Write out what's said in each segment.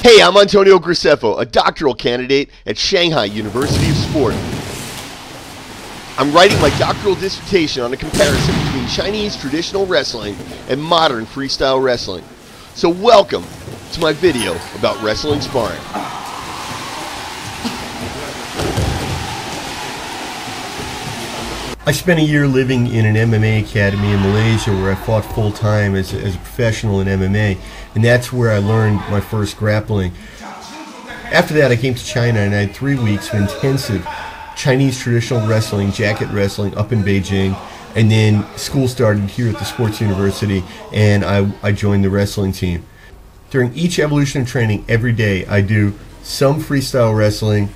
Hey, I'm Antonio Graceffo, a doctoral candidate at Shanghai University of Sport. I'm writing my doctoral dissertation on a comparison between Chinese traditional wrestling and modern freestyle wrestling. So welcome to my video about wrestling sparring. I spent a year living in an MMA academy in Malaysia where I fought full-time as a professional in MMA, and that's where I learned my first grappling. After that I came to China and I had 3 weeks of intensive Chinese traditional wrestling, jacket wrestling up in Beijing, and then school started here at the Sports University and I joined the wrestling team. During each evolution of training every day I do some freestyle wrestling,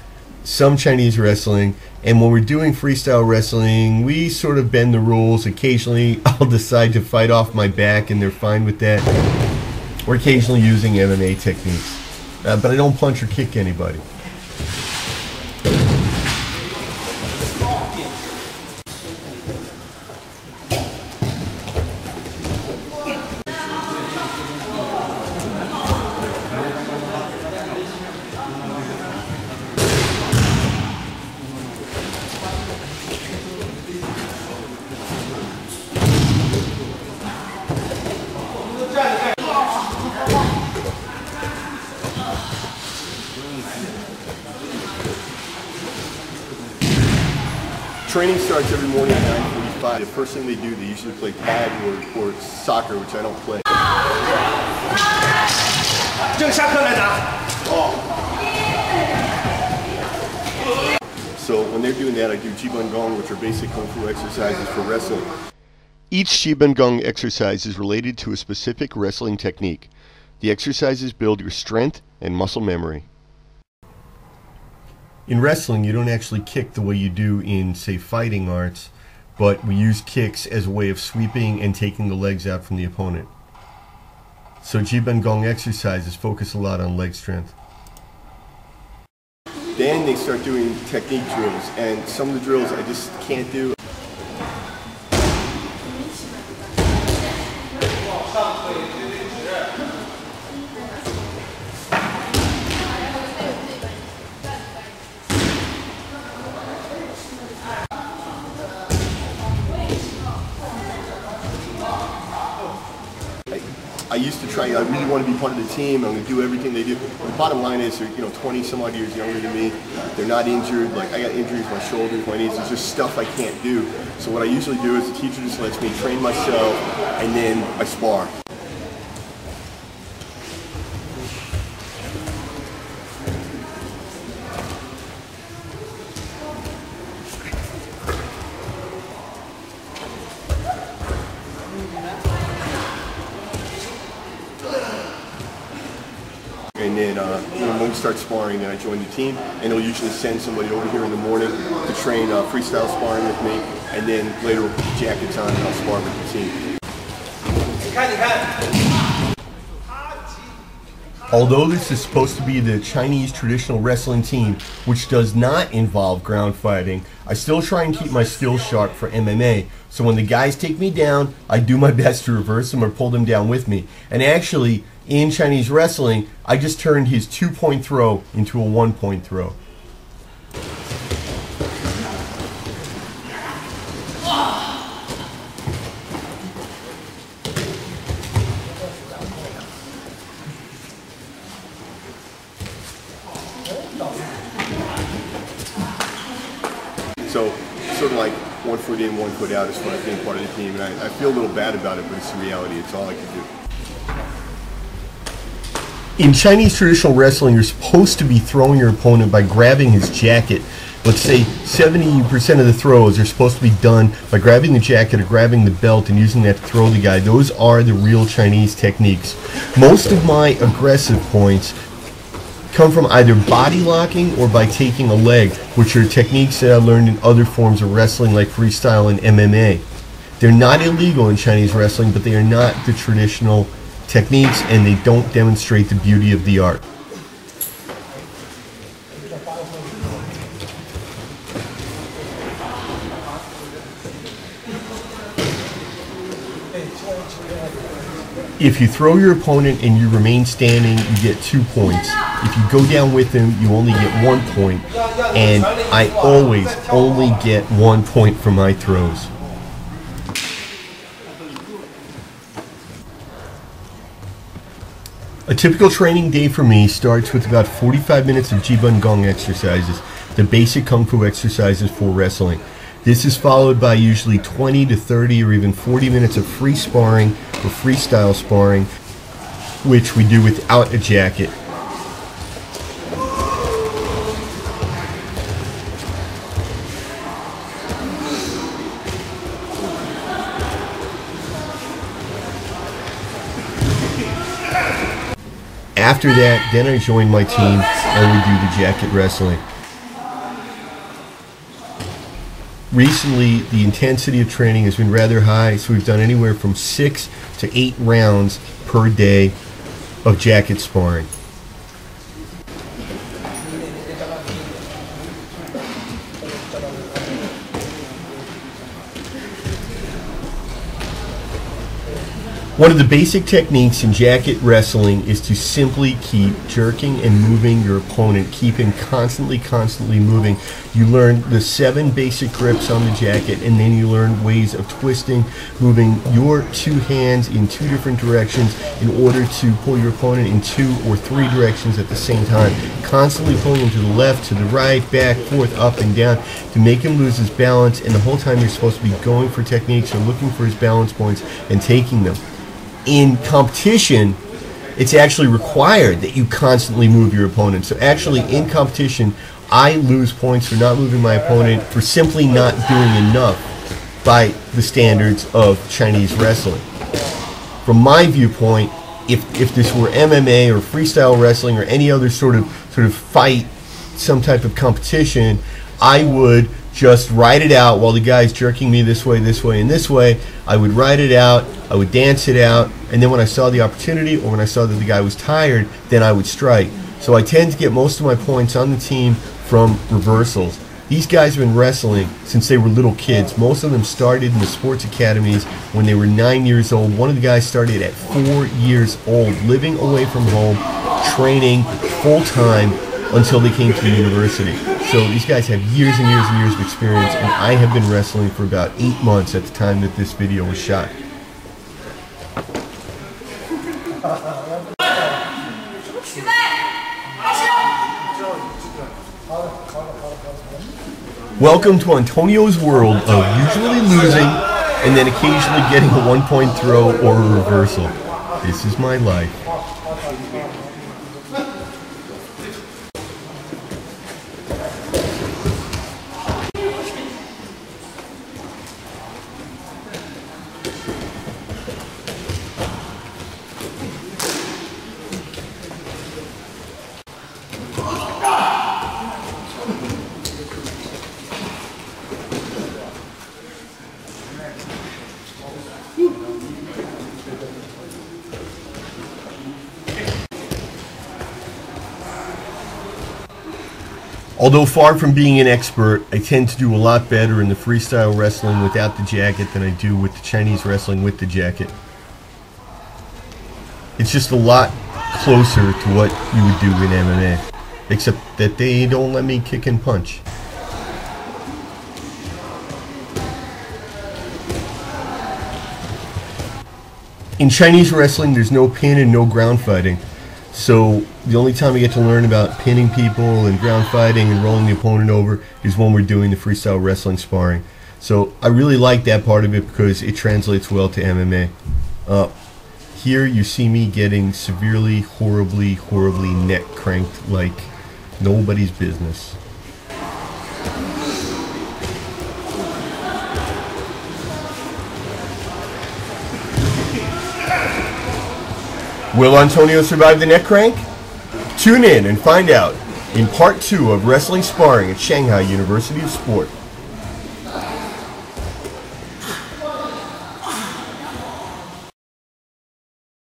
some Chinese wrestling, and when we're doing freestyle wrestling, we sort of bend the rules. Occasionally, I'll decide to fight off my back, and they're fine with that. We're occasionally using MMA techniques, but I don't punch or kick anybody. Training starts every morning at 9:45. The first thing they do, they usually play tag or soccer, which I don't play. So when they're doing that, I do Jibun Gong, which are basic Kung Fu exercises for wrestling. Each Jibun Gong exercise is related to a specific wrestling technique. The exercises build your strength and muscle memory. In wrestling, you don't actually kick the way you do in, say, fighting arts, but we use kicks as a way of sweeping and taking the legs out from the opponent. So Jibun Gong exercises focus a lot on leg strength. Then they start doing technique drills, and some of the drills I just can't do. I used to try, I really want to be part of the team, I'm going to do everything they do. The bottom line is they're 20 some odd years younger than me. They're not injured, like I got injuries, my shoulders, my knees, there's just stuff I can't do. So what I usually do is the teacher just lets me train myself and then I spar. And then when we start sparring, then I join the team, and they'll usually send somebody over here in the morning to train freestyle sparring with me, and then later we'll put the jackets on and I'll spar with the team. Although this is supposed to be the Chinese traditional wrestling team, which does not involve ground fighting, I still try and keep my skills sharp for MMA. So when the guys take me down, I do my best to reverse them or pull them down with me. And actually, in Chinese wrestling, I just turned his 2-point throw into a 1-point throw. So, sort of like 1 foot in, 1 foot out as far as being part of the team. And I feel a little bad about it, but it's the reality. It's all I can do. In Chinese traditional wrestling, you're supposed to be throwing your opponent by grabbing his jacket. Let's say 70% of the throws are supposed to be done by grabbing the jacket or grabbing the belt and using that to throw the guy. Those are the real Chinese techniques. Most of my aggressive points come from either body locking or by taking a leg, which are techniques that I learned in other forms of wrestling like freestyle and MMA. They're not illegal in Chinese wrestling, but they are not the traditional techniques, and they don't demonstrate the beauty of the art. If you throw your opponent and you remain standing, you get 2 points. If you go down with him, you only get 1 point. And I always only get 1 point for my throws. A typical training day for me starts with about 45 minutes of Jibun Gong exercises, the basic Kung Fu exercises for wrestling. This is followed by usually 20 to 30 or even 40 minutes of free sparring or freestyle sparring, which we do without a jacket. After that, then I join my team and we do the jacket wrestling. Recently, the intensity of training has been rather high, so we've done anywhere from 6 to 8 rounds per day of jacket sparring. One of the basic techniques in jacket wrestling is to simply keep jerking and moving your opponent. Keep him constantly moving. You learn the 7 basic grips on the jacket, and then you learn ways of twisting, moving your 2 hands in 2 different directions in order to pull your opponent in 2 or 3 directions at the same time. Constantly pulling him to the left, to the right, back, forth, up, and down to make him lose his balance, and the whole time you're supposed to be going for techniques or looking for his balance points and taking them. In competition, it's actually required that you constantly move your opponent. So actually in competition, I lose points for not moving my opponent, for simply not doing enough by the standards of Chinese wrestling. From my viewpoint, if this were MMA or freestyle wrestling or any other sort of fight, some type of competition, I would just ride it out while the guy's jerking me this way, and this way. I would ride it out, I would dance it out, and then when I saw the opportunity or when I saw that the guy was tired, then I would strike. So I tend to get most of my points on the team from reversals. These guys have been wrestling since they were little kids. Most of them started in the sports academies when they were 9 years old. One of the guys started at 4 years old, living away from home, training full-time until they came to the university. So these guys have years and years and years of experience, and I have been wrestling for about 8 months at the time that this video was shot. Welcome to Antonio's world of usually losing and then occasionally getting a 1-point throw or a reversal. This is my life. Although far from being an expert, I tend to do a lot better in the freestyle wrestling without the jacket than I do with the Chinese wrestling with the jacket. It's just a lot closer to what you would do in MMA, except that they don't let me kick and punch. In Chinese wrestling, there's no pin and no ground fighting. So the only time we get to learn about pinning people and ground fighting and rolling the opponent over is when we're doing the freestyle wrestling sparring. So I really like that part of it because it translates well to MMA. Here you see me getting severely, horribly neck cranked like nobody's business. Will Antonio survive the neck crank? Tune in and find out in part 2 of Wrestling Sparring at Shanghai University of Sport.